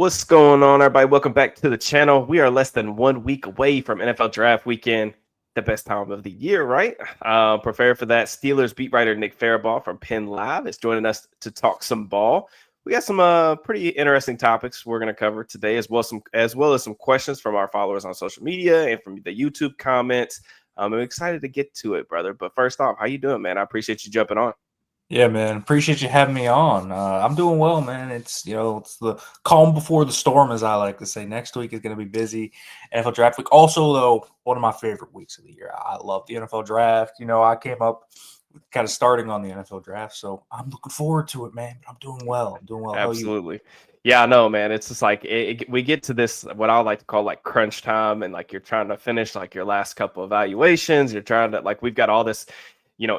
What's going on, everybody? Welcome back to the channel. We are less than 1 week away from NFL Draft Weekend, the best time of the year, right? Prepare for that. Steelers beat writer Nick Farabaugh from Penn Live is joining us to talk some ball. We got some pretty interesting topics we're going to cover today, as well as some questions from our followers on social media and from the YouTube comments. I'm excited to get to it, brother. But first off, how you doing, man? I appreciate you jumping on. Yeah, man. Appreciate you having me on. I'm doing well, man. It's the calm before the storm, as I like to say. Next week is going to be busy. NFL draft week. Also, though, one of my favorite weeks of the year. I love the NFL draft. I came up kind of starting on the NFL draft, so I'm looking forward to it, man. I'm doing well. I'm doing well. How are you? Absolutely. Yeah, I know, man. It's just like we get to this what I like to call like crunch time, and like you're trying to finish like your last couple evaluations. You're trying to like we've got all this,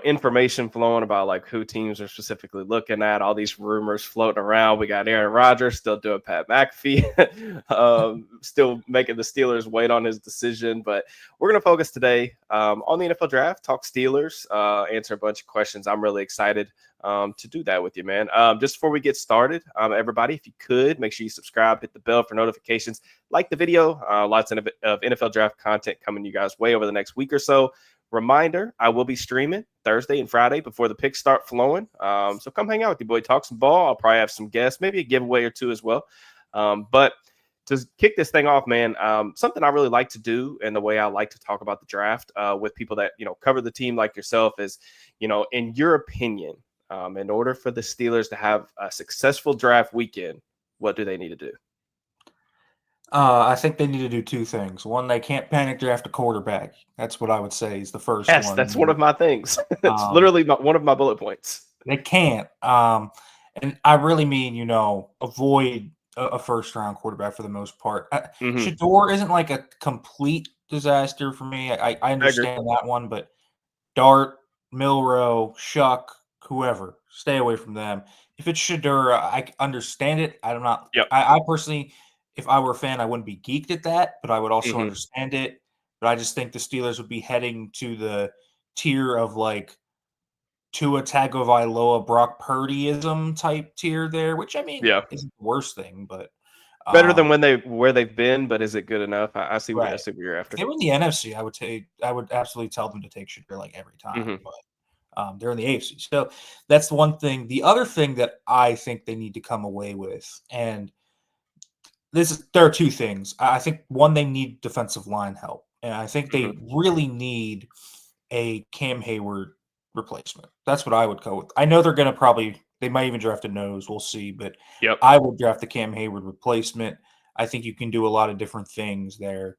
information flowing about like who teams are specifically looking at. All these rumors floating around. We got Aaron Rodgers still doing Pat McAfee, still making the Steelers wait on his decision. But we're gonna focus today on the NFL draft, talk Steelers, answer a bunch of questions. I'm really excited to do that with you, man. Just before we get started, everybody, if you could, make sure you subscribe, hit the bell for notifications, like the video. Lots of NFL draft content coming you guys way over the next week or so. Reminder, I will be streaming Thursday and Friday before the picks start flowing. So come hang out with you, boy. Talk some ball. I'll probably have some guests, maybe a giveaway or two as well. But to kick this thing off, man, something I really like to do and the way I like to talk about the draft with people that, cover the team like yourself is, in your opinion, in order for the Steelers to have a successful draft weekend, what do they need to do? I think they need to do two things. One, they can't panic draft a quarterback. That's what I would say is the first Yes, one. that's one of my things. That's Um, literally one of my bullet points. They can't. And I really mean, avoid a first round quarterback for the most part. Hmm. Shador isn't like a complete disaster for me. I I agree. understand that one, but Dart, Milrow, Shuck, whoever, stay away from them. If it's Shador, I understand it. I'm not. Yep. I personally, if I were a fan, I wouldn't be geeked at that, but I would also Hmm. understand it. But I just think the Steelers would be heading to the tier of like Tua Tagovailoa, Brock Purdyism type tier there, which I mean Yeah. isn't the worst thing, but Better than um, where they've been, but is it good enough? I see what right. you're If after. they were in the NFC, I would absolutely tell them to take Shador like every time, Hmm. but they're in the AFC. So that's one thing. The other thing that I think they need to come away with, and there are two things. I think one, they need defensive line help, and I think Hmm. they really need a Cam Hayward replacement. That's what I would go with. I know they might even draft a nose. We'll see, but Yep. I would draft the Cam Hayward replacement. I think you can do a lot of different things there.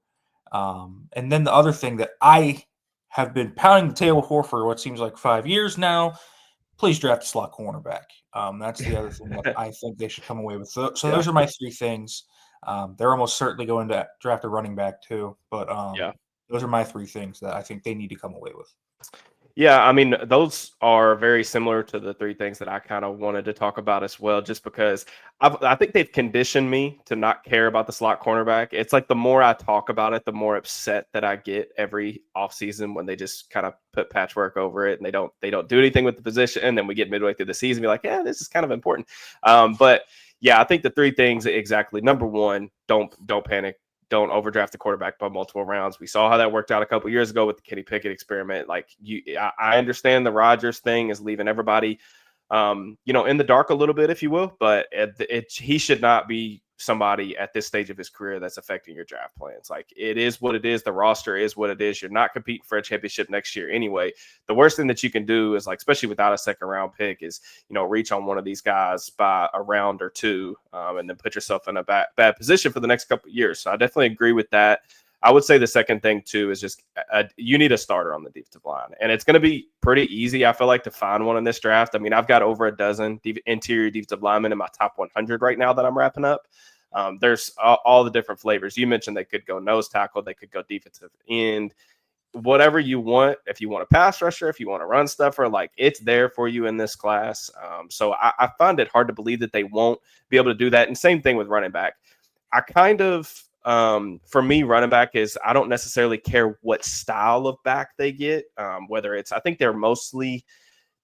And then the other thing that I have been pounding the table for what seems like 5 years now, please draft a slot cornerback. That's the other thing that I think they should come away with. So Yeah. those are my three things. They're almost certainly going to draft a running back too, but Yeah. those are my three things that I think they need to come away with. Yeah, I mean, those are very similar to the three things that I kind of wanted to talk about as well, just because I think they've conditioned me to not care about the slot cornerback. It's like the more I talk about it, the more upset that I get every offseason when they just kind of put patchwork over it and they don't do anything with the position. And then we get midway through the season, be like, yeah, this is kind of important. But yeah, I think the three things exactly. Number one, don't panic, don't overdraft the quarterback by multiple rounds. We saw how that worked out a couple years ago with the Kenny Pickett experiment. Like I understand the Rodgers thing is leaving everybody, in the dark a little bit, if you will. But he should not be somebody at this stage of his career that's affecting your draft plans. Like it is what it is. The roster is what it is. You're not competing for a championship next year anyway. The worst thing that you can do is like, especially without a second round pick, is reach on one of these guys by a round or two, and then put yourself in a bad position for the next couple of years. So I definitely agree with that. I would say the second thing too is just you need a starter on the defensive line, and it's going to be pretty easy. I feel like to find one in this draft. I mean, I've got over a dozen interior defensive linemen in my top 100 right now that I'm wrapping up. There's all the different flavors. You mentioned they could go nose tackle, they could go defensive end, whatever you want. If you want a pass rusher, if you want to run stuffer, like it's there for you in this class. So I find it hard to believe that they won't be able to do that. And same thing with running back. I kind of, for me, running back is I don't necessarily care what style of back they get. Whether it's, I think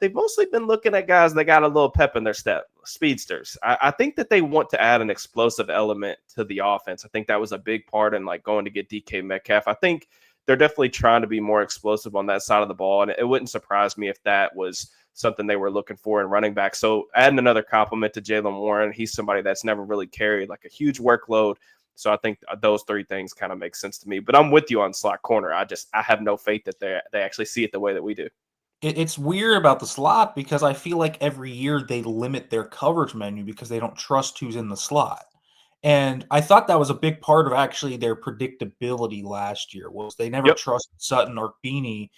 they've mostly been looking at guys that got a little pep in their step, speedsters. I think that they want to add an explosive element to the offense. I think that was a big part in like going to get DK Metcalf. I think they're definitely trying to be more explosive on that side of the ball, and it wouldn't surprise me if that was something they were looking for in running back. So adding another compliment to Jalen Warren, he's somebody that's never really carried like a huge workload. So I think those three things kind of make sense to me. But I'm with you on slot corner. I have no faith that they actually see it the way that we do. It's weird about the slot because I feel like every year they limit their coverage menu because they don't trust who's in the slot. And I thought that was a big part of actually their predictability last year was they never Yep. trusted Sutton or Beanie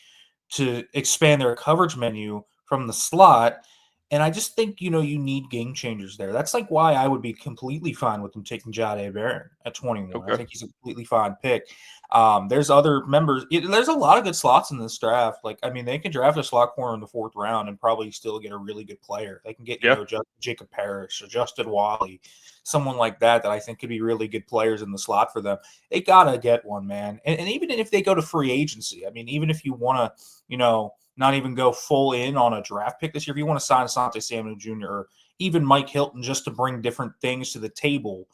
to expand their coverage menu from the slot. And I just think, you need game changers there. That's like why I would be completely fine with them taking Jade Barron at 21. I Okay. think he's a completely fine pick. There's other members. There's a lot of good slots in this draft. Like, I mean, they can draft a slot corner in the 4th round and probably still get a really good player. They can get, Yeah. Jacob Parrish or Justin Wally, someone like that I think could be really good players in the slot for them. They got to get one, man. And even if they go to free agency, I mean, even if you want to, not even go full in on a draft pick this year. If you want to sign Asante Samuel Jr. or even Mike Hilton just to bring different things to the table,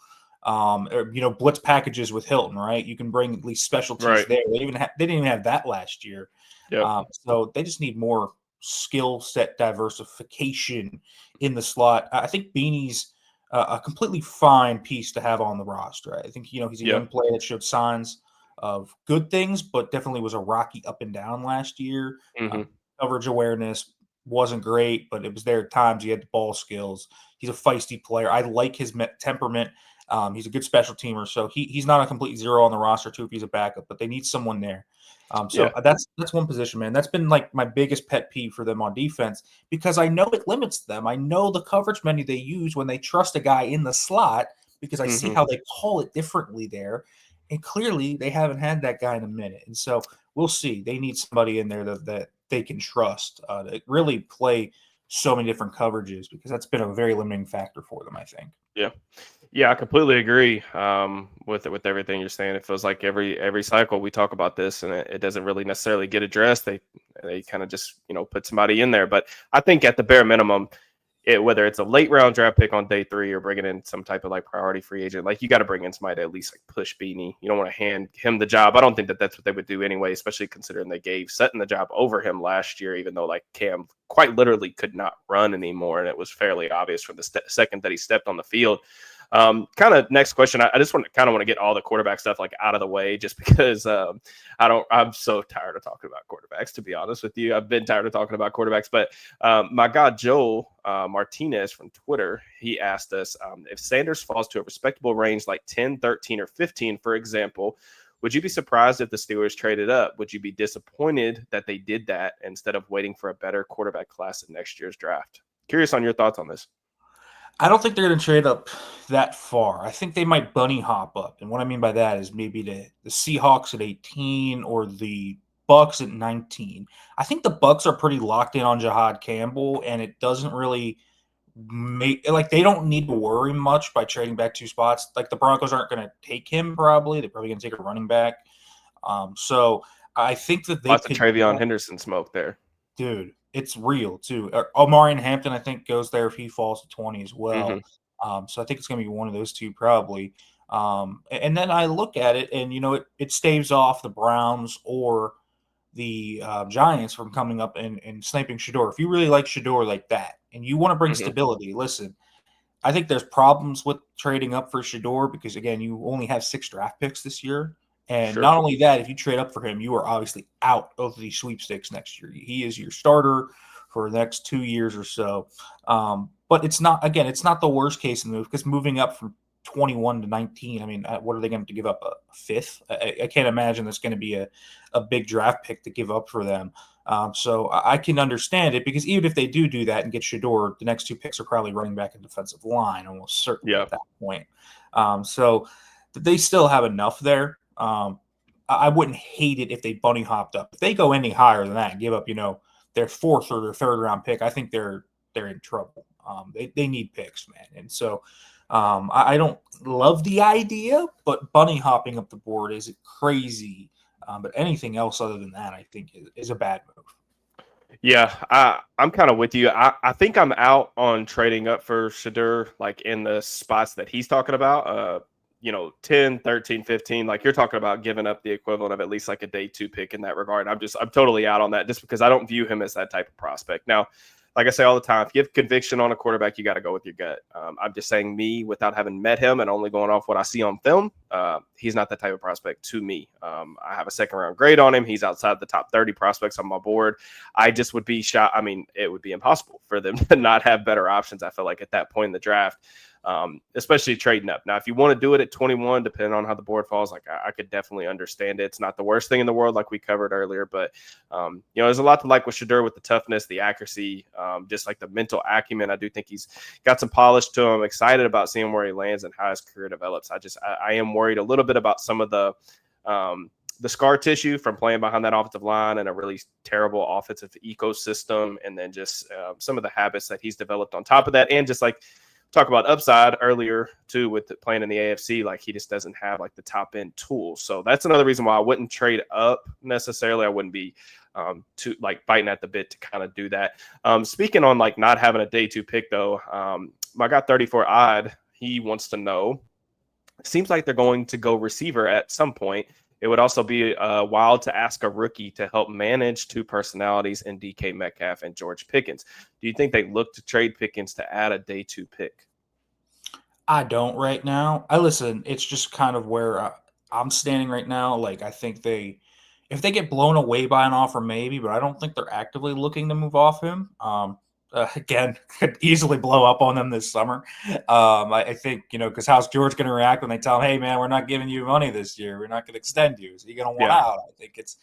or, blitz packages with Hilton, right? You can bring at least specialties Right. there. They didn't even have that last year. Yep. So they just need more skill set diversification in the slot. I think Beanie's a completely fine piece to have on the roster. I think, he's a Yep. young player that showed signs of good things, but definitely was a rocky up and down last year. Mm-hmm. Coverage awareness wasn't great, but it was there at times. He had the ball skills. He's a feisty player. I like his temperament. He's a good special teamer, so he's not a complete zero on the roster too if he's a backup, but they need someone there. So Yeah. that's one position, man. That's been like my biggest pet peeve for them on defense because I know it limits them. I know the coverage menu they use when they trust a guy in the slot because I see Mm-hmm. how they call it differently there, and clearly they haven't had that guy in a minute. And so we'll see. They need somebody in there that they can trust to really play so many different coverages because that's been a very limiting factor for them, I think. Yeah. Yeah, I completely agree with everything you're saying. It feels like every cycle we talk about this, and it doesn't really necessarily get addressed. They kind of just put somebody in there. But I think at the bare minimum, whether it's a late round draft pick on day 3 or bringing in some type of like priority free agent, like you got to bring in somebody to at least like push Beanie. You don't want to hand him the job. I don't think that that's what they would do anyway, especially considering they gave Sutton the job over him last year, even though like Cam quite literally could not run anymore, and it was fairly obvious from the second that he stepped on the field. Kind of next question. I just want to get all the quarterback stuff like out of the way, just because I'm so tired of talking about quarterbacks. To be honest with you, I've been tired of talking about quarterbacks. But my guy Joel Martinez from Twitter, he asked us if Sanders falls to a respectable range like 10, 13, or 15, for example. Would you be surprised if the Steelers traded up? Would you be disappointed that they did that instead of waiting for a better quarterback class in next year's draft? Curious on your thoughts on this. I don't think they're going to trade up that far. I think they might bunny hop up. And what I mean by that is maybe the Seahawks at 18 or the Bucks at 19. I think the Bucks are pretty locked in on Jahad Campbell, and it doesn't really make like they don't need to worry much by trading back 2 spots. Like the Broncos aren't going to take him probably. They're probably going to take a running back. So I think that they Lots of could, Travion Henderson smoke there. dude, it's real too. Omarion Hampton, I think, goes there if he falls to 20 as Mm-hmm. well. So I think it's going to be one of those two probably. And then I look at it, and it staves off the Browns or the Giants from coming up and sniping Shador. If you really like Shador like that, and you want to bring Mm-hmm. stability, listen. I think there's problems with trading up for Shador because again, you only have 6 draft picks this year. And Sure. not only that, if you trade up for him, you are obviously out of the sweepstakes next year. He is your starter for the next 2 years or so. But it's not the worst case move because moving up from 21 to 19, I mean, what are they going to give up, a fifth? I can't imagine there's going to be a big draft pick to give up for them. So I can understand it because even if they do that and get Shador, the next 2 picks are probably running back and defensive line, almost certainly Yeah. at that point. So they still have enough there. I wouldn't hate it if they bunny hopped up. If they go any higher than that and give up, their 4th or their 3rd round pick, I think they're in trouble. They need picks, man. And so I don't love the idea, but bunny hopping up the board is crazy. But anything else other than that, I think is a bad move. Yeah, I'm kind of with you. I think I'm out on trading up for Shadur, like in the spots that he's talking about. 10, 13, 15. Like you're talking about giving up the equivalent of at least like a day two pick in that regard. I'm totally out on that just because I don't view him as that type of prospect. Now, like I say all the time, if you have conviction on a quarterback, you got to go with your gut. I'm just saying, me, without having met him and only going off what I see on film, he's not that type of prospect to me. I have a second round grade on him. He's outside the top 30 prospects on my board. I just would be shocked. I mean, it would be impossible for them to not have better options, I feel like, at that point in the draft, especially trading up. Now, if you want to do it at 21, depending on how the board falls, like I could definitely understand it. It's not the worst thing in the world, like we covered earlier, but there's a lot to like with Shadur, with the toughness, the accuracy, just like the mental acumen. I do think he's got some polish to him. Excited about seeing where he lands and how his career develops. I am worried a little bit about some of the scar tissue from playing behind that offensive line and a really terrible offensive ecosystem, and then just some of the habits that he's developed on top of that, and just like talk about upside earlier too with playing in the AFC, like he just doesn't have like the top end tools. So that's another reason why I wouldn't trade up necessarily. I wouldn't be too like biting at the bit to kind of do that. Speaking on like not having a day two pick though, my guy 34 odd, he wants to know. Seems like they're going to go receiver at some point. It would also be wild to ask a rookie to help manage two personalities in DK Metcalf and George Pickens. Do you think they look to trade Pickens to add a day two pick? I don't right now. I listen. It's just kind of where I'm standing right now. Like I think if they get blown away by an offer, maybe, but I don't think they're actively looking to move off him. Again, could easily blow up on them this summer. I think because how's George going to react when they tell him, "Hey, man, we're not giving you money this year. We're not going to extend you. Is he going to want Yeah. out?" I think it's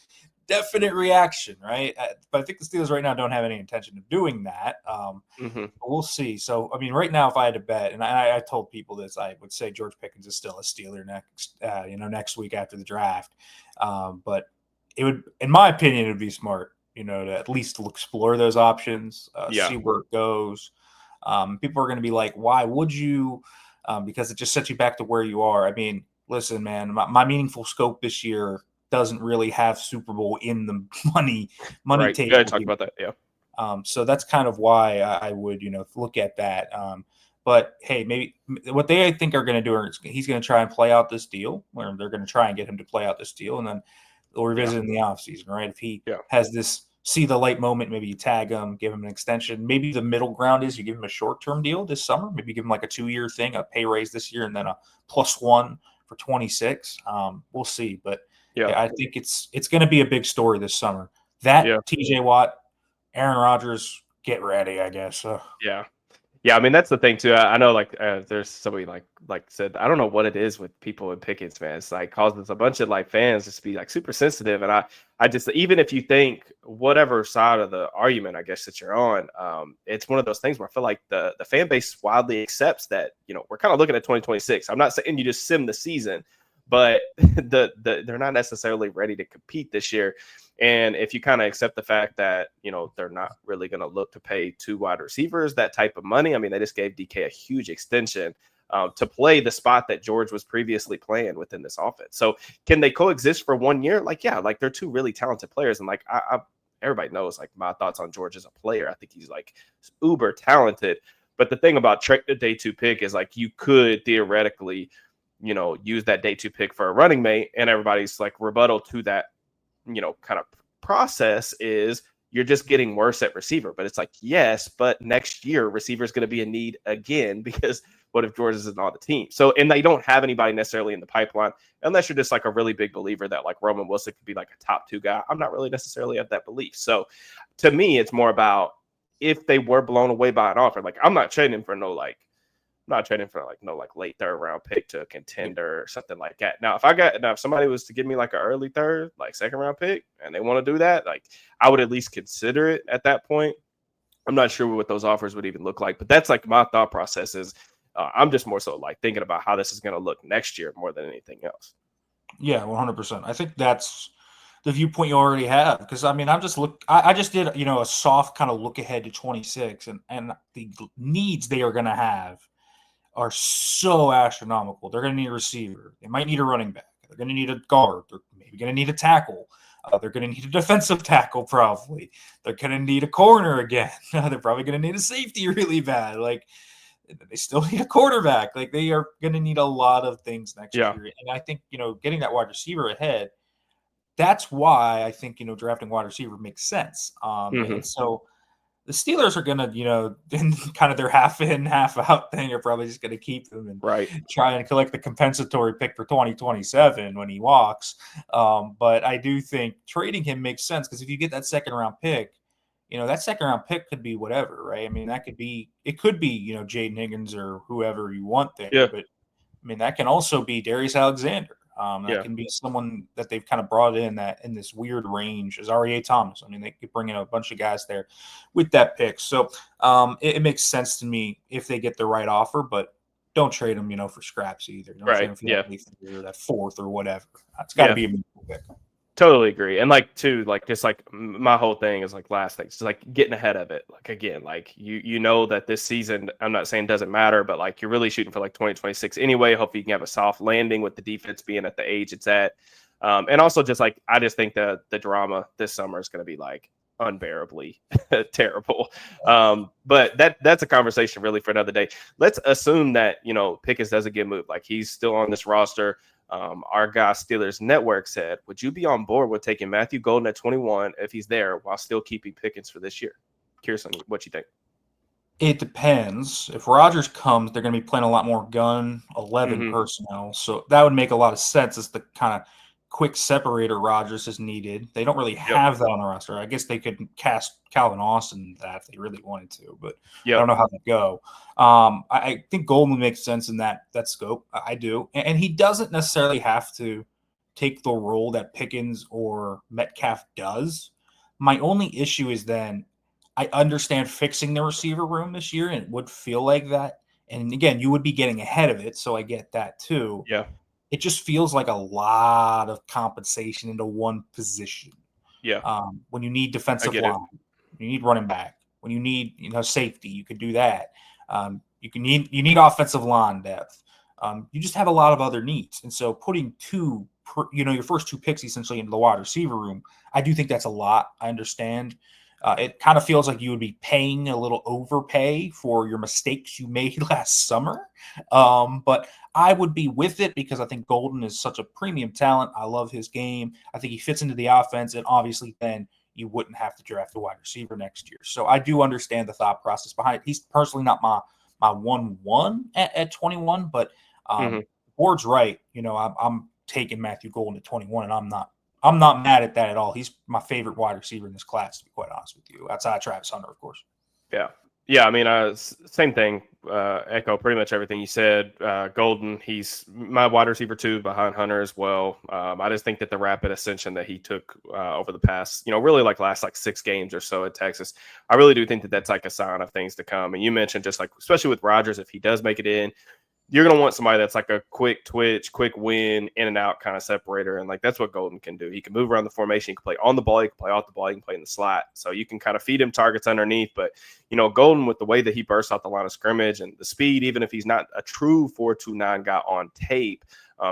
definite reaction, right? But I think the Steelers right now don't have any intention of doing that. Mm-hmm. We'll see. So, I mean, right now, if I had to bet, and I told people this, I would say George Pickens is still a Steeler next week after the draft. But it would, in my opinion, it would be smart, to at least explore those options, Yeah. see where it goes. People are going to be like, why would you? Because it just sets you back to where you are. I mean, listen, man, my meaningful scope this year doesn't really have Super Bowl in the money Right. Yeah, I table. talked about that. Yeah. So that's kind of why I would, look at that. But hey, maybe what they I think are going to do is he's going to try and play out this deal, where they're going to try and get him to play out this deal, and then they'll Yeah. revisit in the offseason, right? If he Yeah. has this see the light moment, maybe you tag him, give him an extension. Maybe the middle ground is you give him a short term deal this summer, maybe give him like a 2-year thing, a pay raise this year, and then a +1 for 26. We'll see, but Yeah. yeah, I think it's going to be a big story this summer. That Yeah. TJ Watt, Aaron Rodgers, get ready, I guess. Yeah. Yeah, I mean that's the thing too. I know, like, there's somebody like said, I don't know what it is with people in Pickens, man. It's like causes a bunch of like fans just to be like super sensitive, and I just, even if you think whatever side of the argument, I guess, that you're on, it's one of those things where I feel like the fan base widely accepts that we're kind of looking at 2026. I'm not saying you just sim the season, but they're not necessarily ready to compete this year. And if you kind of accept the fact that, they're not really going to look to pay two wide receivers that type of money. I mean, they just gave DK a huge extension to play the spot that George was previously playing within this offense. So can they coexist for 1 year? Like, yeah, like they're two really talented players. And like, everybody knows like my thoughts on George as a player. I think he's like uber talented. But the thing about the day two pick is like you could theoretically, use that day two pick for a running mate, and everybody's like rebuttal to that kind of process is you're just getting worse at receiver. But it's like, yes, but next year receiver is going to be a need again, because what if George isn't on the team? So, and they don't have anybody necessarily in the pipeline, unless you're just like a really big believer that like Roman Wilson could be like a top 2 guy. I'm not really necessarily of that belief. So to me, it's more about if they were blown away by an offer, like I'm not trading for not trading for like no like late third round pick to a contender or something like that. Now, if somebody was to give me like an early third, like second round pick, and they want to do that, like I would at least consider it at that point. I'm not sure what those offers would even look like, but that's like my thought process is I'm just more so like thinking about how this is going to look next year more than anything else. Yeah, 100%. I think that's the viewpoint you already have, because I mean, I just did a soft kind of look ahead to 26, and the needs they are going to have are so astronomical. They're going to need a receiver. They might need a running back. They're going to need a guard. They're maybe going to need a tackle. They're going to need a defensive tackle probably. They're going to need a corner again. They're probably going to need a safety really bad. Like, they still need a quarterback. Like, they are going to need a lot of things next Yeah. year. And I think, getting that wide receiver ahead, that's why I think, drafting wide receiver makes sense. And so the Steelers are going to, in kind of their half in, half out thing, are probably just going to keep him and Right. try and collect the compensatory pick for 2027 when he walks. But I do think trading him makes sense, because if you get that second round pick, that second round pick could be whatever, right? I mean, it could be, Jaden Higgins or whoever you want there. Yeah. But I mean, that can also be Darius Alexander. That Yeah. can be someone that they've kind of brought in that in this weird range as R.E.A. Thomas. I mean, they could bring in a bunch of guys there with that pick. So it makes sense to me if they get the right offer, but don't trade them, for scraps either. Don't trade Right. them for Yeah. that fourth or whatever. It's got to be a meaningful pick. Totally agree. And like too, like just like my whole thing is like last thing, just like getting ahead of it. Like again, like you know that this season, I'm not saying doesn't matter, but like you're really shooting for like 2026 anyway. Hopefully you can have a soft landing with the defense being at the age it's at. And also just like I just think that the drama this summer is going to be like unbearably terrible. But that's a conversation really for another day. Let's assume that, Pickens doesn't get moved. Like he's still on this roster. Our guy Steelers Network said, would you be on board with taking Matthew Golden at 21 if he's there while still keeping Pickens for this year? Curious on what you think. It depends. If Rodgers comes, they're going to be playing a lot more gun 11 personnel. So that would make a lot of sense as the kind of quick separator Rodgers is needed. They don't really have that on the roster. I guess they could cast Calvin Austin that if they really wanted to, but I don't know how that go. I think Goldman makes sense in that scope. I do. And he doesn't necessarily have to take the role that Pickens or Metcalf does. My only issue is then I understand fixing the receiver room this year, and it would feel like that. And again, you would be getting ahead of it, so I get that too. Yeah. It just feels like a lot of compensation into one position. Yeah. When you need defensive line, you need running back. When you need safety, you could do that. You need offensive line depth. You just have a lot of other needs, and so putting your first two picks essentially into the wide receiver room, I do think that's a lot. I understand. It kind of feels like you would be paying a little overpay for your mistakes you made last summer. But I would be with it because I think Golden is such a premium talent. I love his game. I think he fits into the offense, and obviously then you wouldn't have to draft a wide receiver next year. So I do understand the thought process behind it. He's personally not my 1-1 at 21, but Ward's right. I'm taking Matthew Golden at 21, and I'm not mad at that at all. He's my favorite wide receiver in this class, to be quite honest with you, outside of Travis Hunter, of course. Yeah. Yeah, I mean, same thing. Echo pretty much everything you said. Golden, he's my wide receiver too, behind Hunter as well. I just think that the rapid ascension that he took over the past, really like last 6 games or so at Texas, I really do think that that's like a sign of things to come. And you mentioned just like, especially with Rodgers, if he does make it in, you're going to want somebody that's like a quick twitch, quick win, in and out kind of separator. And like, that's what Golden can do. He can move around the formation. He can play on the ball. He can play off the ball. He can play in the slot. So you can kind of feed him targets underneath. But, Golden, with the way that he bursts out the line of scrimmage and the speed, even if he's not a true 4.29 guy on tape,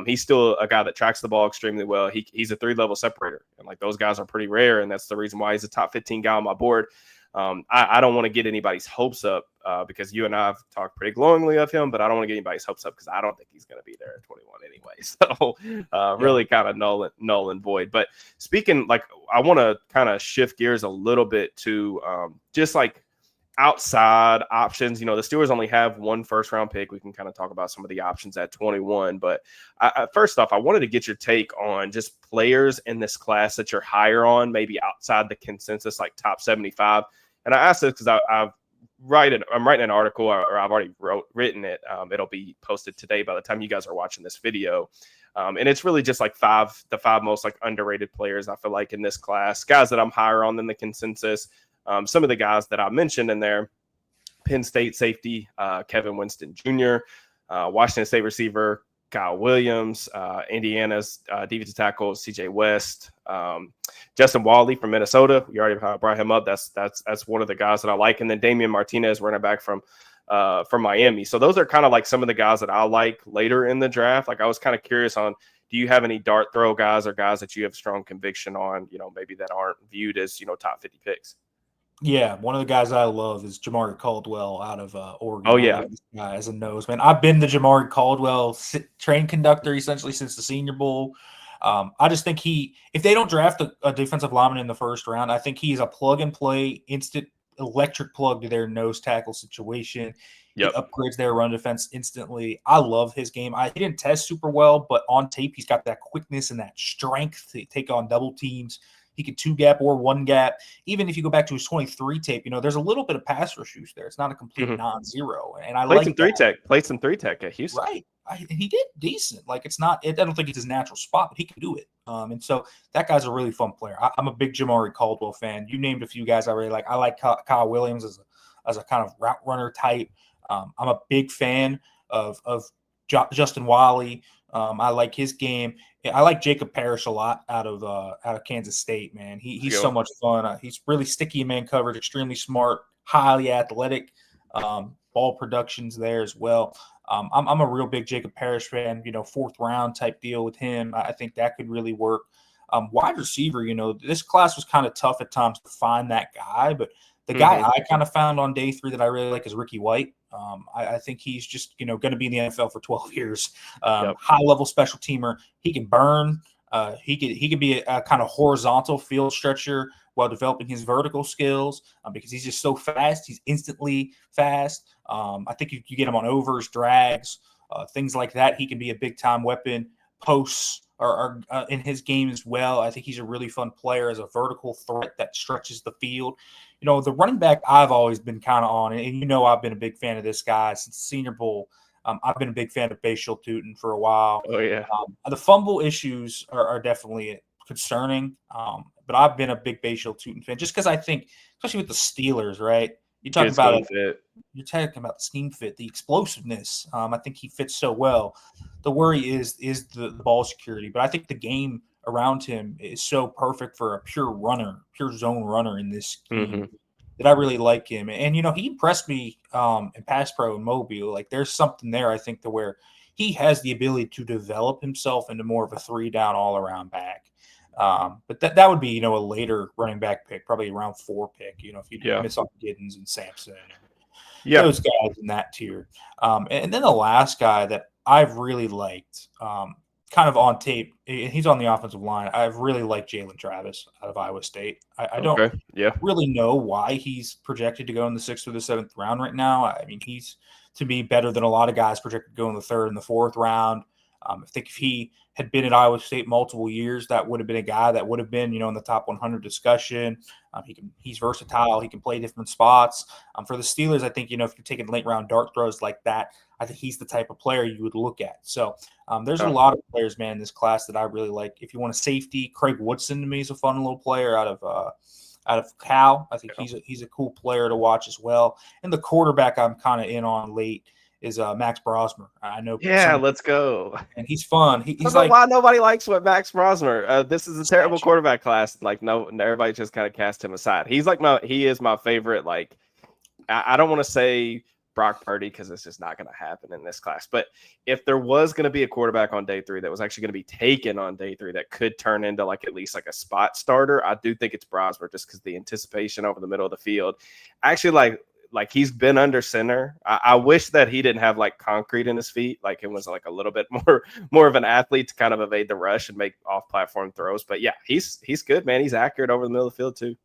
he's still a guy that tracks the ball extremely well. He's a 3-level separator. And like, those guys are pretty rare. And that's the reason why he's a top 15 guy on my board. I don't want to get anybody's hopes up because you and I have talked pretty glowingly of him, but I don't want to get anybody's hopes up because I don't think he's going to be there at 21 anyway. So really kind of null and void. But speaking, I want to kind of shift gears a little bit to just like outside options. The Steelers only have 1 first-round pick. We can kind of talk about some of the options at 21. But first off, I wanted to get your take on just players in this class that you're higher on, maybe outside the consensus, like top 75. And I asked this because I'm writing an article, or I've already written it. It'll be posted today by the time you guys are watching this video. And it's really just like the 5 most like underrated players, I feel like, in this class, guys that I'm higher on than the consensus. Some of the guys that I mentioned in there: Penn State safety, Kevin Winston Jr., Washington State receiver, Kyle Williams, Indiana's defensive tackle, CJ West, Justin Wally from Minnesota. We already brought him up. That's one of the guys that I like. And then Damian Martinez, running back from Miami. So those are kind of like some of the guys that I like later in the draft. Like, I was kind of curious on do you have any dart throw guys or guys that you have strong conviction on, maybe that aren't viewed as, top 50 picks? Yeah, one of the guys I love is Jamari Caldwell out of Oh Oregon. I yeah. like this guy as a nose man. I've been the Jamari Caldwell train conductor essentially since the Senior Bowl. I just think if they don't draft a defensive lineman in the first round, I think he's a plug and play, instant electric plug to their nose tackle situation. He Yep. upgrades their run defense instantly. I love his game. He didn't test super well, but on tape, he's got that quickness and that strength to take on double teams. He could two gap or one gap. Even if you go back to his 23 tape, there's a little bit of pass rush use there. It's not a complete Mm-hmm. non-zero, and I Played some like three that. tech. Played some three tech at Houston. Right. He did decent. Like it's not. I don't think it's his natural spot, but he can do it. And so that guy's a really fun player. I'm a big Jamari Caldwell fan. You named a few guys I really like. I like Kyle Williams as a kind of route runner type. I'm a big fan of Justin Wiley. I like his game. I like Jacob Parrish a lot out of Kansas State. Man, he's so much fun. He's really sticky in man coverage, extremely smart, highly athletic. Ball productions there as well. I'm a real big Jacob Parrish fan. Fourth round type deal with him. I think that could really work. Wide receiver, this class was kind of tough at times to find that guy, but the guy I kind of found on day 3 that I really like is Ricky White. I think he's just, going to be in the NFL for 12 years. High level special teamer. He can burn. He could be a kind of horizontal field stretcher while developing his vertical skills because he's just so fast. He's instantly fast. I think you get him on overs, drags, things like that. He can be a big time weapon. Posts are in his game as well. I think he's a really fun player as a vertical threat that stretches the field. The running back I've always been kind of on, and I've been a big fan of this guy since the Senior Bowl. I've been a big fan of Bashal Tootin for a while. Oh yeah. The fumble issues are definitely concerning, but I've been a big Bashal Tootin fan just because I think, especially with the Steelers, right? You talk about it. You're talking about the scheme fit, the explosiveness. I think he fits so well. The worry is the ball security, but I think the game around him is so perfect for a pure runner, pure zone runner in this scheme that I really like him. And he impressed me in pass pro in Mobile. Like there's something there, I think, to where he has the ability to develop himself into more of a 3-down all around back. But that would be, a later running back pick, probably around 4 pick, if you miss off Giddens and Sampson and those guys in that tier. And then the last guy that I've really liked, kind of on tape, and he's on the offensive line. I've really liked Jalen Travis out of Iowa State. I don't really know why he's projected to go in the 6th or the 7th round right now. I mean, he's to me better than a lot of guys projected to go in the 3rd and the 4th round. I think if he had been at Iowa State multiple years, that would have been a guy that would have been, in the top 100 discussion. He's versatile. He can play different spots. For the Steelers, I think, if you're taking late round dart throws like that, I think he's the type of player you would look at. So there's a lot of players, man, in this class that I really like. If you want a safety, Craig Woodson to me is a fun little player out of Cal. I think he's a cool player to watch as well. And the quarterback I'm kind of in on late is Max Brosmer. I know. Yeah, let's go. And he's fun. He's like, why nobody likes what Max Brosmer. This is a terrible quarterback class. Like, no, everybody just kind of cast him aside. He is my favorite. Like, I don't want to say Brock Purdy because it's just not going to happen in this class. But if there was going to be a quarterback on day 3 that was actually going to be taken on day 3 that could turn into like at least like a spot starter, I do think it's Brosmer just because the anticipation over the middle of the field. Actually, like he's been under center. I wish that he didn't have like concrete in his feet. Like it was like a little bit more of an athlete to kind of evade the rush and make off-platform throws. But yeah, he's good, man. He's accurate over the middle of the field too.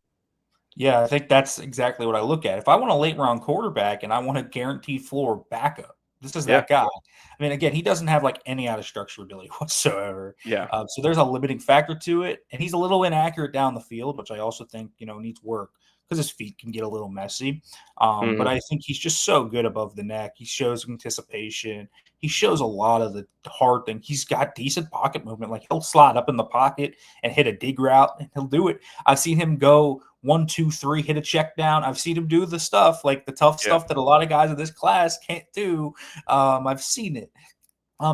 Yeah, I think that's exactly what I look at. If I want a late round quarterback and I want a guaranteed floor backup, this is that guy. I mean, again, he doesn't have like any out of structure ability whatsoever. Yeah. So there's a limiting factor to it, and he's a little inaccurate down the field, which I also think needs work because his feet can get a little messy. But I think he's just so good above the neck. He shows anticipation. He shows a lot of the hard thing. He's got decent pocket movement. Like he'll slide up in the pocket and hit a dig route, and he'll do it. I've seen him go 1, 2, 3, hit a check down. I've seen him do the stuff, like the tough stuff that a lot of guys in this class can't do. I've seen it.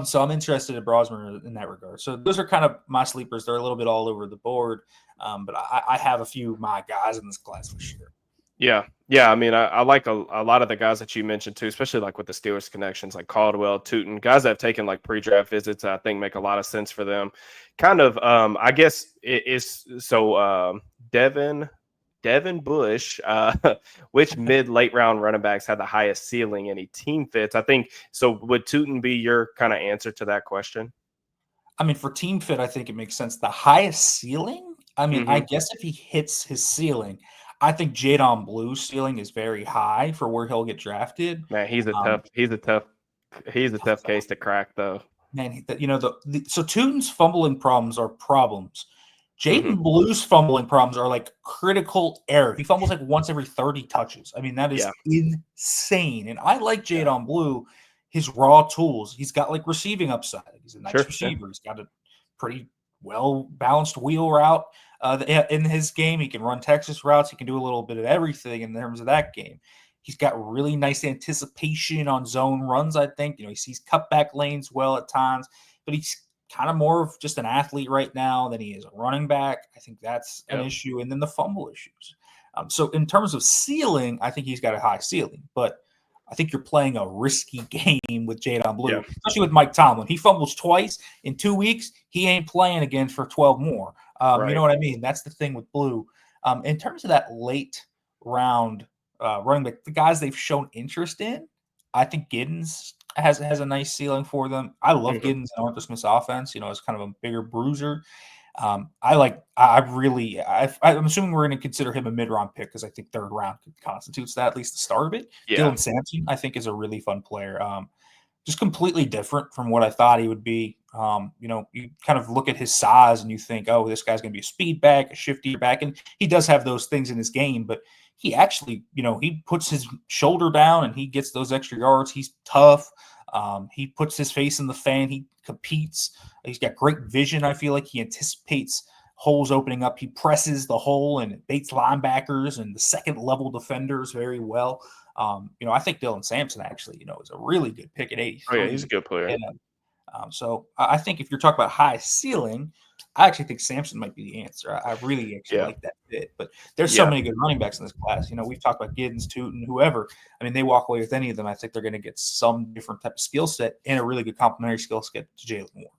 So I'm interested in Brosmer in that regard. So those are kind of my sleepers. They're a little bit all over the board. But I have a few of my guys in this class for sure. Yeah. Yeah. I mean, I like a lot of the guys that you mentioned too, especially like with the Steelers connections, like Caldwell, Tootin, guys that have taken like pre-draft visits. I think make a lot of sense for them. Kind of, I guess it is so. Devin, Devin Bush, which mid late round running backs had the highest ceiling? Any team fits? I think so. Would Tootin be your kind of answer to that question? I mean, for team fit, I think it makes sense. The highest ceiling, I mean, I Hmm. guess if he hits his ceiling, I think Jadon Blue's ceiling is very high for where he'll get drafted. Man, Um, he's a tough case to crack, though. Man, so Tootin's fumbling problems are problems. Hmm. Jaden Blue's fumbling problems are like critical error. He fumbles like once every 30 touches. I mean, that Yeah. is insane. And I like Yeah. Jadon Blue, his raw tools. He's got like receiving upside. He's a nice Sure. Yeah. receiver. He's got a pretty well balanced wheel route in his game. He can run Texas routes. He can do a little bit of everything in terms of that game. He's got really nice anticipation on zone runs, I think. He sees cutback lanes well at times, but he's kind of more of just an athlete right now than he is a running back. I think that's an Yep. issue. And then the fumble issues. So in terms of ceiling, I think he's got a high ceiling, but I think you're playing a risky game with Jadon Yeah. Blue, especially with Mike Tomlin. He fumbles twice in 2 weeks. He ain't playing again for 12 more. You Right. know what I mean? That's the thing with Blue. In terms of that late round running back, the guys they've shown interest in, I think Giddens has a nice ceiling for them. I love Hmm. Giddens in Arthur Smith's offense. As kind of a bigger bruiser. I'm assuming we're going to consider him a mid round pick because I think third round constitutes that, at least the start of it. Yeah. Dylan Sampson, I think, is a really fun player. Just completely different from what I thought he would be. You kind of look at his size and you think, oh, this guy's going to be a speed back, a shifty back, and he does have those things in his game, but he actually, he puts his shoulder down and he gets those extra yards. He's tough. He puts his face in the fan. He competes. He's got great vision. I feel like he anticipates holes opening up. He presses the hole and baits linebackers and the second level defenders very well. I think Dylan Sampson actually, is a really good pick at Oh yeah, he's a 83. good player. And so I think if you're talking about high ceiling, I actually think Sampson might be the answer. I really actually Yeah. like that fit. But there's so Yeah. many good running backs in this class. We've talked about Giddens, Tootin, whoever. I mean, they walk away with any of them. I think they're going to get some different type of skill set and a really good complementary skill set to Jalen Moore.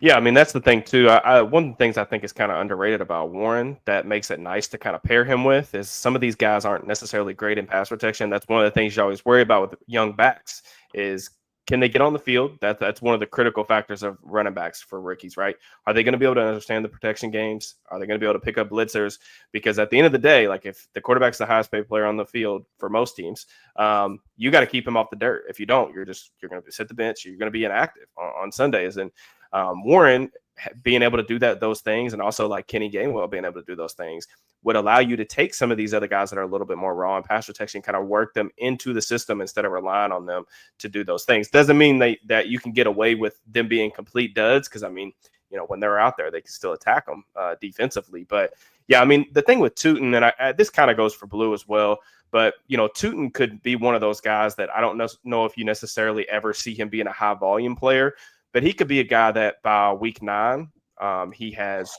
Yeah, I mean that's the thing too. One of the things I think is kind of underrated about Warren that makes it nice to kind of pair him with is some of these guys aren't necessarily great in pass protection. That's one of the things you always worry about with young backs is can they get on the field? That's one of the critical factors of running backs for rookies, right? Are they going to be able to understand the protection games? Are they going to be able to pick up blitzers? Because at the end of the day, like if the quarterback's the highest paid player on the field for most teams, you got to keep him off the dirt. If you don't, you're going to sit the bench. You're going to be inactive on Sundays, and Warren being able to do those things, and also like Kenny Gainwell being able to do those things, would allow you to take some of these other guys that are a little bit more raw in pass protection, kind of work them into the system instead of relying on them to do those things. Doesn't mean that you can get away with them being complete duds, because I mean, when they're out there, they can still attack them defensively. But yeah, I mean, the thing with Tootin, and this kind of goes for Blue as well. But Tootin could be one of those guys that I don't know if you necessarily ever see him being a high volume player, but he could be a guy that by week 9, he has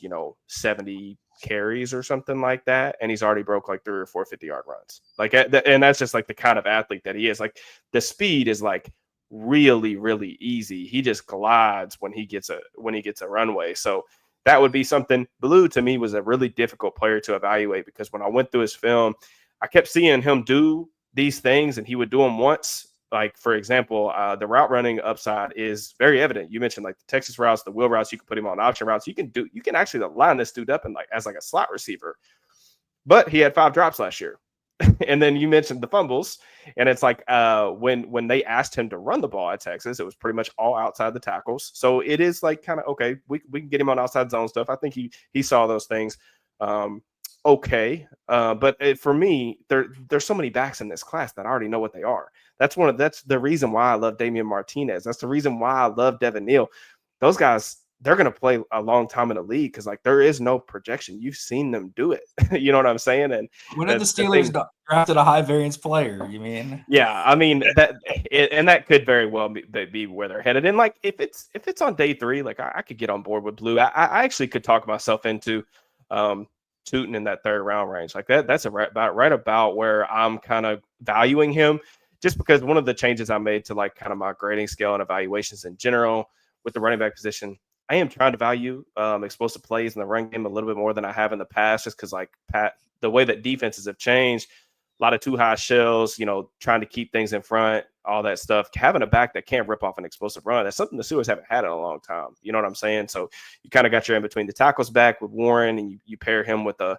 70 carries or something like that, and he's already broke like 3 or 4 50-yard runs. Like, and that's just like the kind of athlete that he is. Like the speed is like really, really easy. He just glides when he gets a runway. So that would be something. Blue to me was a really difficult player to evaluate because when I went through his film, I kept seeing him do these things, and he would do them once. Like, for example, the route running upside is very evident. You mentioned like the Texas routes, the wheel routes. You can put him on option routes. You can actually line this dude up and like as like a slot receiver. But he had 5 drops last year. And then you mentioned the fumbles, and it's like when they asked him to run the ball at Texas, it was pretty much all outside the tackles. So it is like kind of okay. We can get him on outside zone stuff. I think he saw those things. Okay, but for me, there's so many backs in this class that I already know what they are. That's the reason why I love Damian Martinez. That's the reason why I love Devin Neal. Those guys, they're going to play a long time in the league because like there is no projection. You've seen them do it. You know what I'm saying? And When did the the Steelers thing, drafted a high variance player? You mean? yeah, I mean and that could very well be where they're headed. And like if it's on day 3, like I could get on board with Blue. I actually could talk myself into shooting in that third round range. Like that's right about where I'm kind of valuing him, just because one of the changes I made to like kind of my grading scale and evaluations in general with the running back position, I am trying to value explosive plays in the run game a little bit more than I have in the past, just because like the way that defenses have changed, a lot of too high shells, trying to keep things in front, all that stuff. Having a back that can't rip off an explosive run, that's something the Steelers haven't had in a long time. You know what I'm saying? So you kind of got your in between the tackles back with Warren, and you pair him with a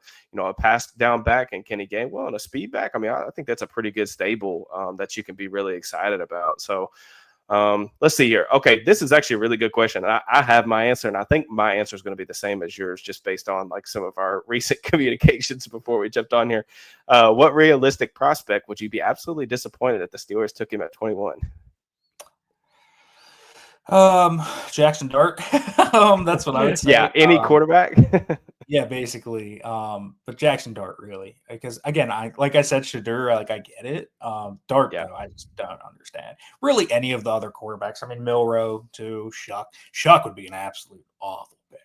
pass down back and Kenny Gainwell and a speed back. I mean, I think that's a pretty good stable that you can be really excited about. So let's see here. Okay, this is actually a really good question. I have my answer, and I think my answer is going to be the same as yours, just based on like some of our recent communications before we jumped on here. What realistic prospect would you be absolutely disappointed that the Steelers took him at 21? Jackson Dart. That's what I would Yeah, say. any quarterback. Yeah, basically. But Jackson Dart really, because again, like I said, Shadur, like I get it. Dart Yeah, though, I just don't understand. Really, any of the other quarterbacks. I mean, Milrow too. Shuck would be an absolute awful pick.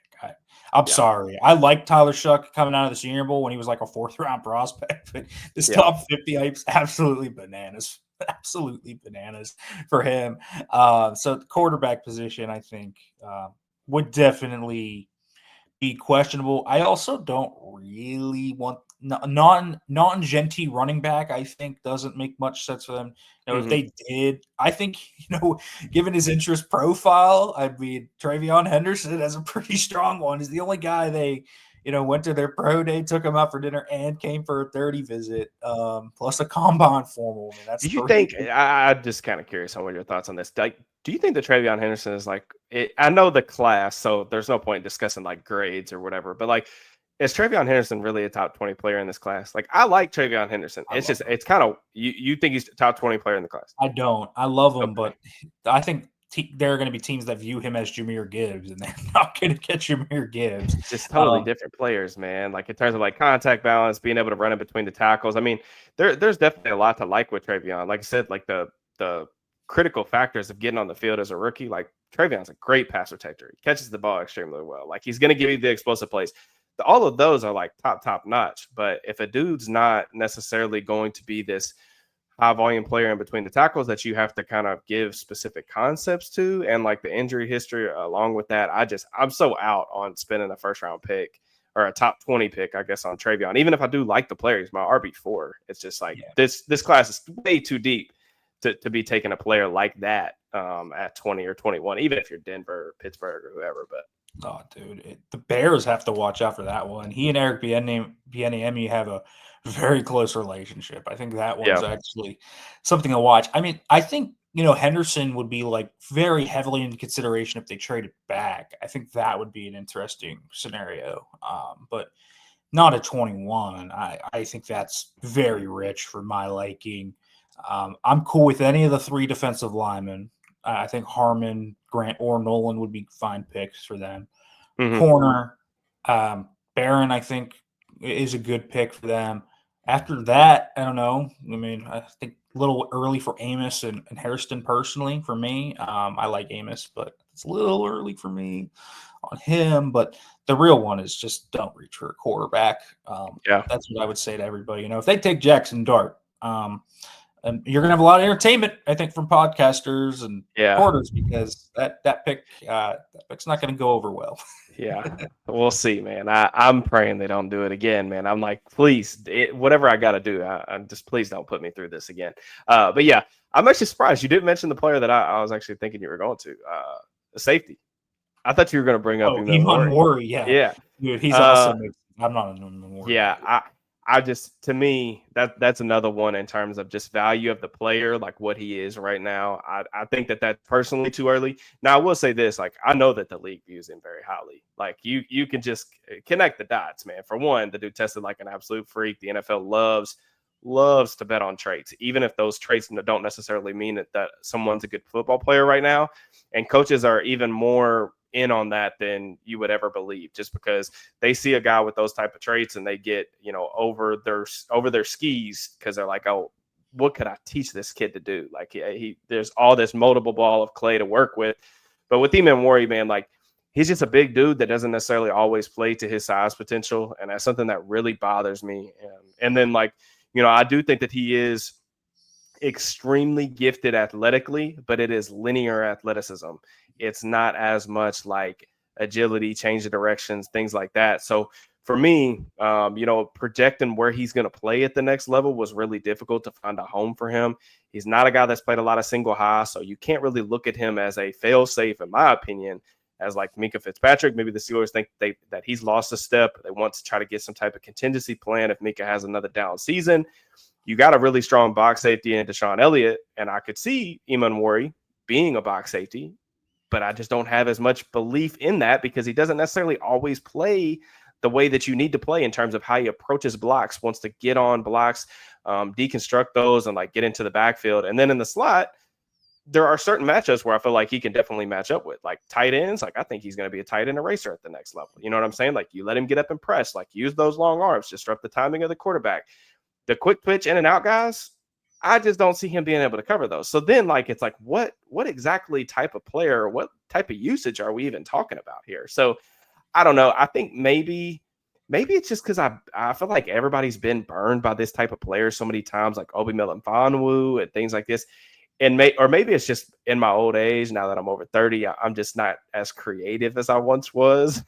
I'm yeah, sorry. I like Tyler Shuck coming out of the Senior Bowl when he was like a 4th-round prospect, but this yeah. top 50 hype's absolutely bananas. Absolutely bananas for him. So the quarterback position, I think, would definitely be questionable. I also don't really want non-Genti running back. I think doesn't make much sense for them. If Hmm. they did, I think given his interest profile, I mean Travion Henderson has a pretty strong one. He's the only guy they went to their pro day, took him out for dinner, and came for a 30 visit, plus a combine formal. I mean, that's Do you three. think? I'm just kind of curious on what your thoughts on this. Like, do you think that Travion Henderson is like? I know the class, so there's no point in discussing like grades or whatever. But like, is Travion Henderson really a top 20 player in this class? Like, I like Travion Henderson. I It's love just him. it's kind of you think he's a top 20 player in the class? I don't. I love him, Okay, but I think there are going to be teams that view him as Jameer Gibbs, and they're not going to get Jameer Gibbs. just totally different players, man. Like in terms of like contact balance, being able to run in between the tackles. I mean, there's definitely a lot to like with Travion. Like I said, like the critical factors of getting on the field as a rookie. Like Travion's a great pass protector. He catches the ball extremely well. Like he's going to give you the explosive plays. All of those are like top notch. But if a dude's not necessarily going to be this high volume player in between the tackles that you have to kind of give specific concepts to, and like the injury history along with that, I'm so out on spending a first round pick or a top 20 pick, I guess, on Travion. Even if I do like the players, my RB4, it's just like Yeah. this class is way too deep to be taking a player like that at 20 or 21, even if you're Denver or Pittsburgh or whoever. But Oh, dude, the Bears have to watch out for that one. He and Eric Bieniemy have a very close relationship. I think that yeah. one's actually something to watch. I mean, I think Henderson would be like very heavily in consideration if they traded back. I think that would be an interesting scenario. But not at 21. I think that's very rich for my liking. I'm cool with any of the 3 defensive linemen. I think Harmon, Grant, or Nolan would be fine picks for them. Hmm. Corner, Barron, I think, is a good pick for them. After that, I don't know. I mean, I think a little early for Amos and Hairston personally for me. I like Amos, but it's a little early for me on him. But the real one is just don't reach for a quarterback. Yeah. That's what I would say to everybody. If they take Jackson Dart, and you're gonna have a lot of entertainment, I think, from podcasters and Yeah. reporters because that pick's not going to go over well. Yeah, we'll see, man. I'm praying they don't do it again, man. I'm like, please, whatever I got to do, I'm just please don't put me through this again. But yeah, I'm actually surprised you didn't mention the player that I was actually thinking you were going to, the safety. I thought you were going to bring up Oh, Eamon Iman Warrior. Worry, yeah, Yeah, dude, he's uh, awesome. I'm not an Iman Worry guy. yeah. I just to me that's another one in terms of just value of the player, like what he is right now. I think that's personally too early. Now I will say this, like I know that the league views him very highly. Like you can just connect the dots, man. For one, the dude tested like an absolute freak. The NFL loves to bet on traits, even if those traits don't necessarily mean that someone's a good football player right now. And coaches are even more in on that than you would ever believe, just because they see a guy with those type of traits and they get over their skis because they're like, oh, what could I teach this kid to do? Like he there's all this moldable ball of clay to work with. But with him and Worry, man, like he's just a big dude that doesn't necessarily always play to his size potential, and that's something that really bothers me. And then, like, I do think that he is extremely gifted athletically, but it is linear athleticism. It's not as much like agility, change of directions, things like that. So for me, projecting where he's going to play at the next level was really difficult to find a home for him. He's not a guy that's played a lot of single high, so you can't really look at him as a fail safe, in my opinion, as like Minka Fitzpatrick. Maybe the Steelers think that he's lost a step. They want to try to get some type of contingency plan if Minka has another down season. You got a really strong box safety in Deshaun Elliott, and I could see Emmanuel being a box safety, but I just don't have as much belief in that because he doesn't necessarily always play the way that you need to play in terms of how he approaches blocks, wants to get on blocks, deconstruct those, and like get into the backfield. And then in the slot, there are certain matchups where I feel like he can definitely match up with, like tight ends. Like I think he's going to be a tight end eraser at the next level. You know what I'm saying? Like you let him get up and press, like use those long arms, disrupt the timing of the quarterback. The quick twitch in and out guys, I just don't see him being able to cover those. So then, like, it's like, what exactly type of player, what type of usage are we even talking about here? So I don't know. I think maybe it's just because I feel like everybody's been burned by this type of player so many times, like Obi Melifonwu and things like this. And maybe it's just in my old age, now that I'm over 30, I'm just not as creative as I once was.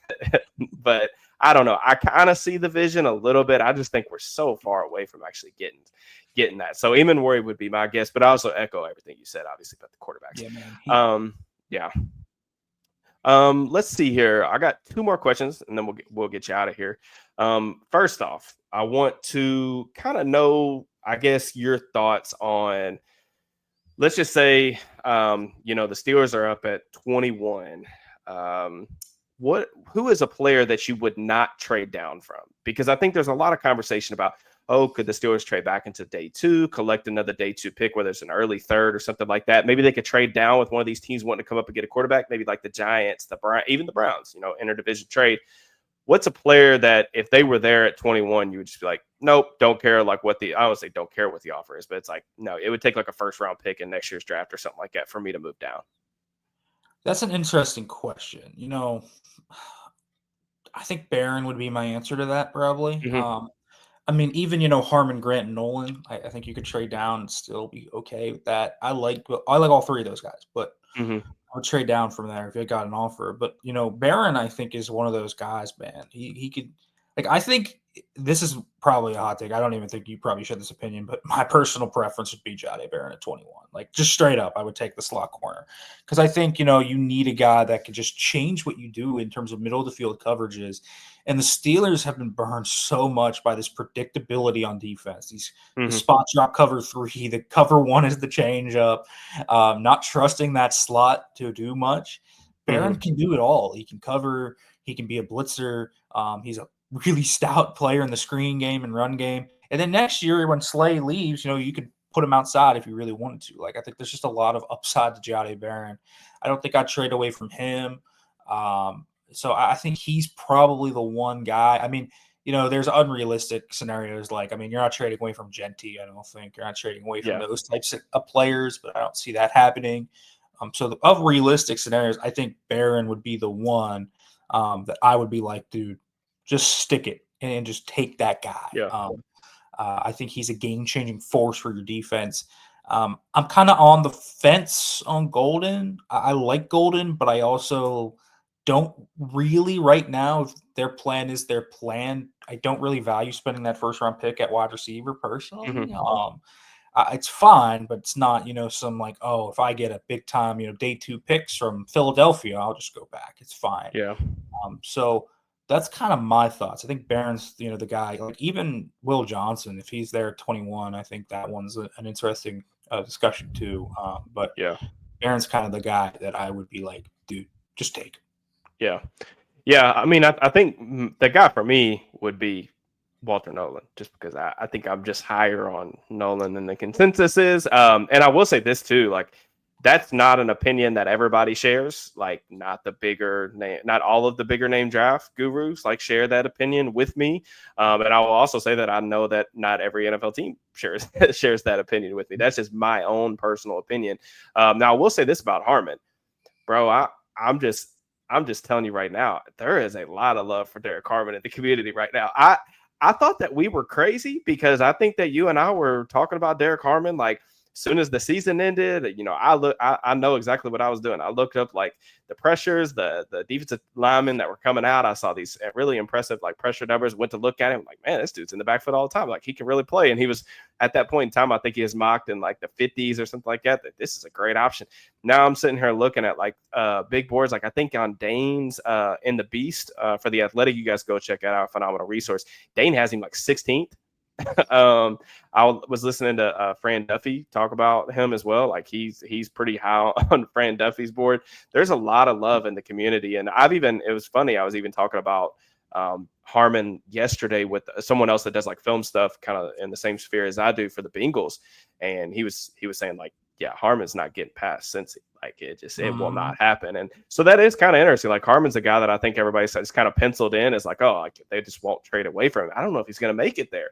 But I don't know. I kind of see the vision a little bit. I just think we're so far away from actually getting that. So Eamon Worry would be my guess, but I also echo everything you said, obviously, about the quarterbacks. Yeah, man. Yeah. Let's see here. I got two more questions, and then we'll get you out of here. First off, I want to kind of know, I guess, your thoughts on. Let's just say, the Steelers are up at 21. Who is a player that you would not trade down from? Because I think there's a lot of conversation about, could the Steelers trade back into day 2, collect another day 2 pick, whether it's an early third or something like that. Maybe they could trade down with one of these teams wanting to come up and get a quarterback, maybe like the Giants, even the Browns, interdivision trade. What's a player that if they were there at 21, you would just be like, nope, don't care like I don't say don't care what the offer is, but it's like, no, it would take like a first round pick in next year's draft or something like that for me to move down. That's an interesting question. I think Barron would be my answer to that probably. Mm-hmm. I mean, even Harmon, Grant, and Nolan. I think you could trade down and still be okay with that. I like all three of those guys, but Mm-hmm. I would trade down from there if you got an offer. But Barron, I think, is one of those guys, man. He could, like, I think this is probably a hot take. I don't even think you probably share this opinion, but my personal preference would be Jahdae Barron at 21. Like, just straight up, I would take the slot corner because I think you need a guy that could just change what you do in terms of middle of the field coverages. And the Steelers have been burned so much by this predictability on defense. The Mm-hmm. spot drop cover 3, the cover 1 is the change up. Not trusting that slot to do much. Barron Mm-hmm. can do it all. He can cover. He can be a blitzer. He's a really stout player in the screen game and run game. And then next year when Slay leaves, you could put him outside if you really wanted to. Like, I think there's just a lot of upside to Jahdae Barron. I don't think I'd trade away from him. So I think he's probably the one guy. I mean, there's unrealistic scenarios. Like, I mean, you're not trading away from Genty. I don't think you're not trading away from Yeah. those types of players, but I don't see that happening. So of realistic scenarios, I think Barron would be the one that I would be like, dude, just stick it and just take that guy. Yeah. I think he's a game-changing force for your defense. I'm kind of on the fence on Golden. I like Golden, but I also don't really right now. If their plan is their plan, I don't really value spending that first-round pick at wide receiver personally. Mm-hmm. It's fine, but it's not, some like, oh, if I get a big time, day 2 picks from Philadelphia, I'll just go back. It's fine. Yeah. So that's kind of my thoughts. I think Barron's, the guy, like even Will Johnson, if he's there at 21, I think that one's an interesting discussion too. But Yeah. Barron's kind of the guy that I would be like, dude, just take. Yeah. Yeah. I mean, I think the guy for me would be Walter Nolan, just because I think I'm just higher on Nolan than the consensus is. And I will say this too, like that's not an opinion that everybody shares. Like not the bigger name, not all of the bigger name draft gurus like share that opinion with me. And I will also say that I know that not every NFL team shares shares that opinion with me. That's just my own personal opinion. Now I will say this about Harmon, bro. I'm I'm just telling you right now, there is a lot of love for Derek Harmon in the community right now. I thought that we were crazy because I think that you and I were talking about Derek Harmon like as soon as the season ended. I know exactly what I was doing. I looked up like the pressures, the defensive linemen that were coming out. I saw these really impressive like pressure numbers. Went to look at him like, man, this dude's in the backfield all the time. Like he can really play. And he was at that point in time, I think he was mocked in like the 50s or something like that. That this is a great option. Now I'm sitting here looking at like big boards. Like I think on Dane's in the Beast for the Athletic, you guys go check that out. Phenomenal resource. Dane has him like 16th. I was listening to Fran Duffy talk about him as well. Like he's pretty high on Fran Duffy's board. There's a lot of love in the community, and it was funny. I was even talking about Harmon yesterday with someone else that does like film stuff, kind of in the same sphere as I do for the Bengals, and he was saying like, yeah, Harmon's not getting past Cincy. Like it will not happen. And so that is kind of interesting. Like Harmon's a guy that I think everybody says kind of penciled in as like, oh, like they just won't trade away from him. I don't know if he's going to make it there.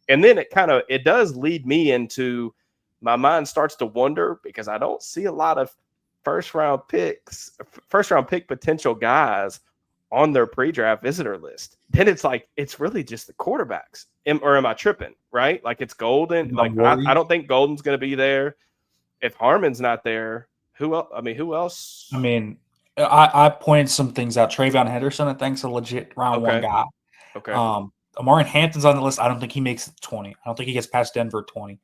And then it does lead me into my mind starts to wonder because I don't see a lot of first round pick potential guys on their pre-draft visitor list. Then it's like it's really just the quarterbacks. Am I tripping? Right? Like it's Golden. Like I don't think Golden's going to be there. If Harmon's not there, who else? I mean, who else? I mean, I pointed some things out. Travion Henderson, I think, is a legit round one guy. Okay. Amarian Hampton's on the list. I don't think he makes it 20. I don't think he gets past Denver 20.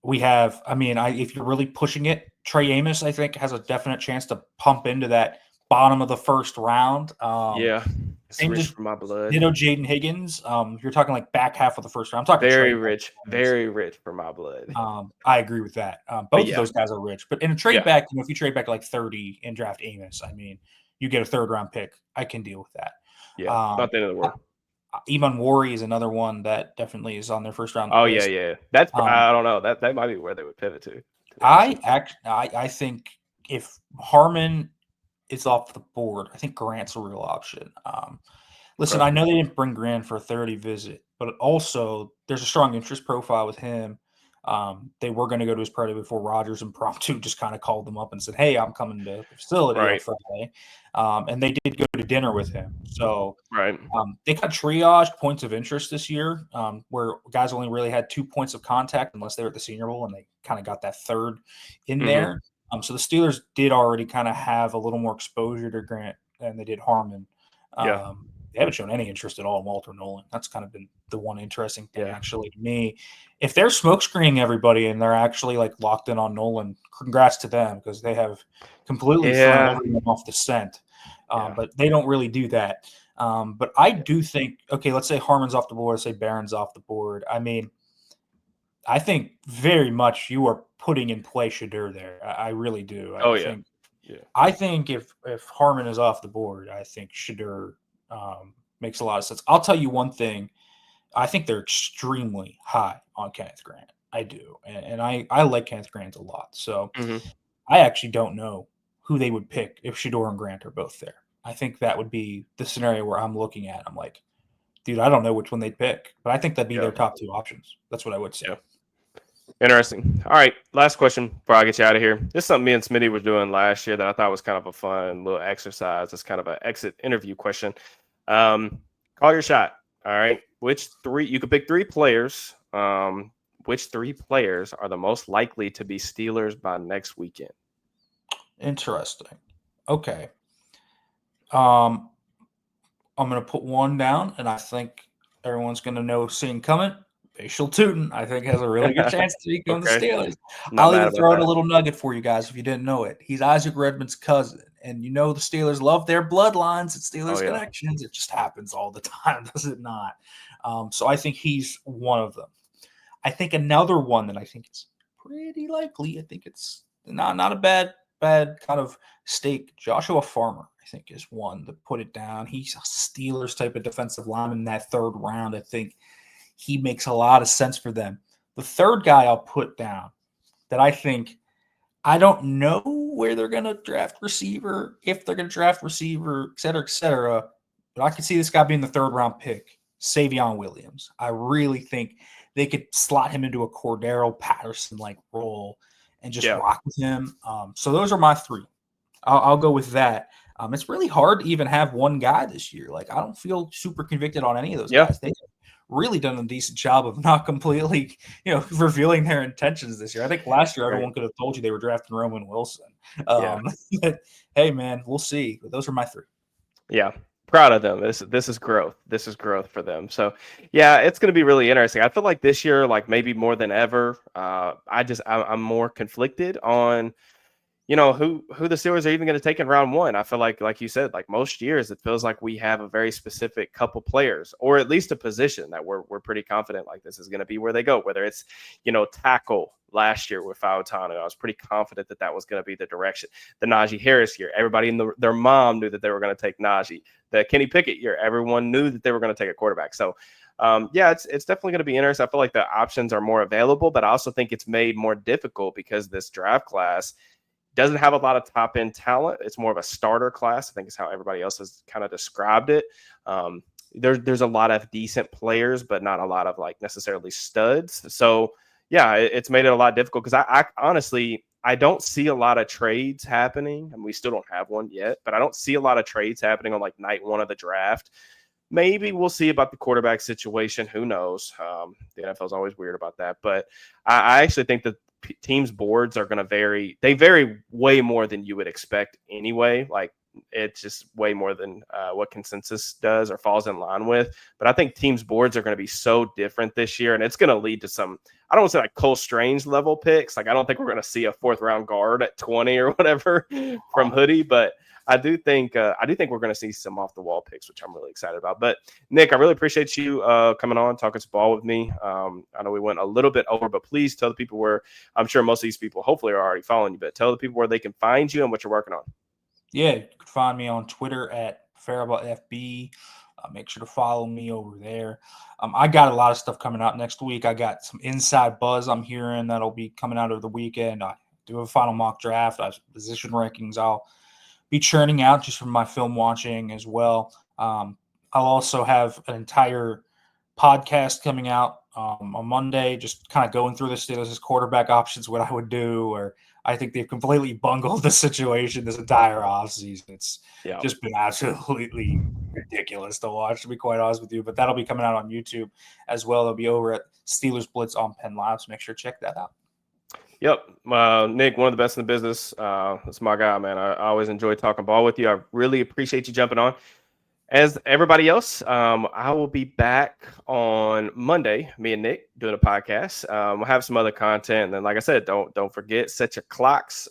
We have, if you're really pushing it, Trey Amos, I think, has a definite chance to pump into that bottom of the first round. Yeah. It's rich for my blood. Jaden Higgins. You're talking like back half of the first round. I'm talking very rich for my blood. I agree with that. Both of those guys are rich. But in a trade back, if you trade back like 30 and draft Amos, you get a third round pick. I can deal with that. Yeah, not the end of the world. Iman Wari is another one that definitely is on their first round. Oh list. Yeah. That's I don't know. That might be where they would pivot to. I think if Harmon is off the board, I think Grant's a real option. Listen, I know they didn't bring Grant for a 30 visit, but also there's a strong interest profile with him. They were going to go to his party before Rodgers impromptu just kind of called them up and said, hey, I'm coming to the facility on Friday. And they did go to dinner with him. So they got triage points of interest this year where guys only really had 2 points of contact unless they were at the Senior Bowl, and they kind of got that third in there. So the Steelers did already kind of have a little more exposure to Grant than they did Harmon. They haven't shown any interest at all in Walter Nolan. That's kind of been the one interesting thing, actually, to me. If they're smokescreening everybody and they're actually like locked in on Nolan, congrats to them because they have completely thrown everyone off the scent. But they don't really do that. But I do think, okay, let's say Harmon's off the board, let's say Barron's off the board. I think very much you are putting in play Shadur there. I really do. I think if Harmon is off the board, I think Shadur makes a lot of sense. I'll tell you one thing. I think they're extremely high on Kenneth Grant. I do. And I like Kenneth Grant a lot. So I actually don't know who they would pick if Shador and Grant are both there. I think that would be the scenario where I'm looking at. I'm like, dude, I don't know which one they'd pick, but I think that'd be their top two options. That's what I would say. Yeah. Interesting. All right, last question before I get you out of here. This is something me and Smitty were doing last year that I thought was kind of a fun little exercise. It's kind of an exit interview question. Call your shot. All right. You could pick 3 players. Which 3 players are the most likely to be Steelers by next weekend? Interesting. Okay. I'm going to put one down, and I think everyone's going to know seeing coming. Facial Tootin, I think, has a really good chance to become the Steelers. I'll even throw in a little nugget for you guys if you didn't know it. He's Isaac Redman's cousin. And the Steelers love their bloodlines and Steelers connections. It just happens all the time, does it not? So I think he's one of them. I think another one that I think is pretty likely, I think it's not a bad kind of stake. Joshua Farmer, I think, is one to put it down. He's a Steelers type of defensive lineman in that third round. I think he makes a lot of sense for them. The third guy I'll put down that I don't know where they're going to draft receiver, if they're going to draft receiver, et cetera, but I can see this guy being the third round pick, Savion Williams. I really think they could slot him into a Cordero Patterson-like role and just rock with him. So those are my 3. I'll go with that. It's really hard to even have one guy this year. Like I don't feel super convicted on any of those Yeah, guys. They really done a decent job of not completely, revealing their intentions this year. I think last year right. everyone could have told you they were drafting Roman Wilson. Yeah, But hey, man, we'll see. But those are my three. yeah. Proud of them. This is growth. This is growth for them. So yeah, it's going to be really interesting. I feel like this year, like maybe more than ever, I'm more conflicted on who the Steelers are even going to take in round one. I feel like you said, like most years, it feels like we have a very specific couple players, or at least a position that we're pretty confident like this is going to be where they go. Whether it's tackle last year with Fautano, I was pretty confident that that was going to be the direction. The Najee Harris year, everybody in their mom knew that they were going to take Najee. The Kenny Pickett year, everyone knew that they were going to take a quarterback. So yeah, it's definitely going to be interesting. I feel like the options are more available, but I also think it's made more difficult because this draft class doesn't have a lot of top end talent. It's more of a starter class, I think is how everybody else has kind of described it. There's a lot of decent players, but not a lot of like necessarily studs. So yeah, it's made it a lot difficult because I honestly I don't see a lot of trades happening, and we still don't have one yet. But I don't see a lot of trades happening on like night one of the draft. Maybe we'll see about the quarterback situation. Who knows? The NFL is always weird about that, but I actually think that teams' boards are going to vary. They vary way more than you would expect anyway. Like it's just way more than what consensus does or falls in line with. But I think teams' boards are going to be so different this year, and it's going to lead to some. I don't want to say like Cole Strange level picks. Like I don't think we're going to see a fourth round guard at 20 or whatever from Hoodie, but I do think we're going to see some off the wall picks, which I'm really excited about. But Nick, I really appreciate you coming on, talking some ball with me. I know we went a little bit over, but please tell the people where. I'm sure most of these people hopefully are already following you, but tell the people where they can find you and what you're working on. Yeah, you can find me on Twitter at Farabaugh FB. Make sure to follow me over there. I got a lot of stuff coming out next week. I got some inside buzz I'm hearing that'll be coming out over the weekend. I do a final mock draft. I have position rankings I'll be churning out just from my film watching as well. I'll also have an entire podcast coming out on Monday, just kind of going through the Steelers' quarterback options, what I would do, or I think they've completely bungled the situation this entire offseason. It's Yeah. just been absolutely ridiculous to watch, to be quite honest with you. But that'll be coming out on YouTube as well. It'll be over at Steelers Blitz on Penn Live, so make sure to check that out. Yep. Nick, one of the best in the business. That's my guy, man. I always enjoy talking ball with you. I really appreciate you jumping on. As everybody else, I will be back on Monday. Me and Nick doing a podcast. We'll have some other content, and then, like I said, don't forget, set your clocks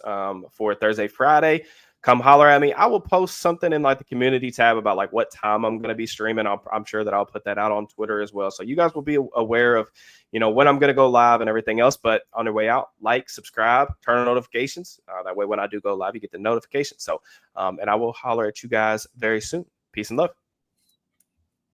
for Thursday, Friday. Come holler at me. I will post something in like the community tab about like what time I'm going to be streaming. I'm sure that I'll put that out on Twitter as well, so you guys will be aware of when I'm going to go live and everything else. But on your way out, like, subscribe, turn on notifications. That way, when I do go live, you get the notification. So, and I will holler at you guys very soon. Peace and love.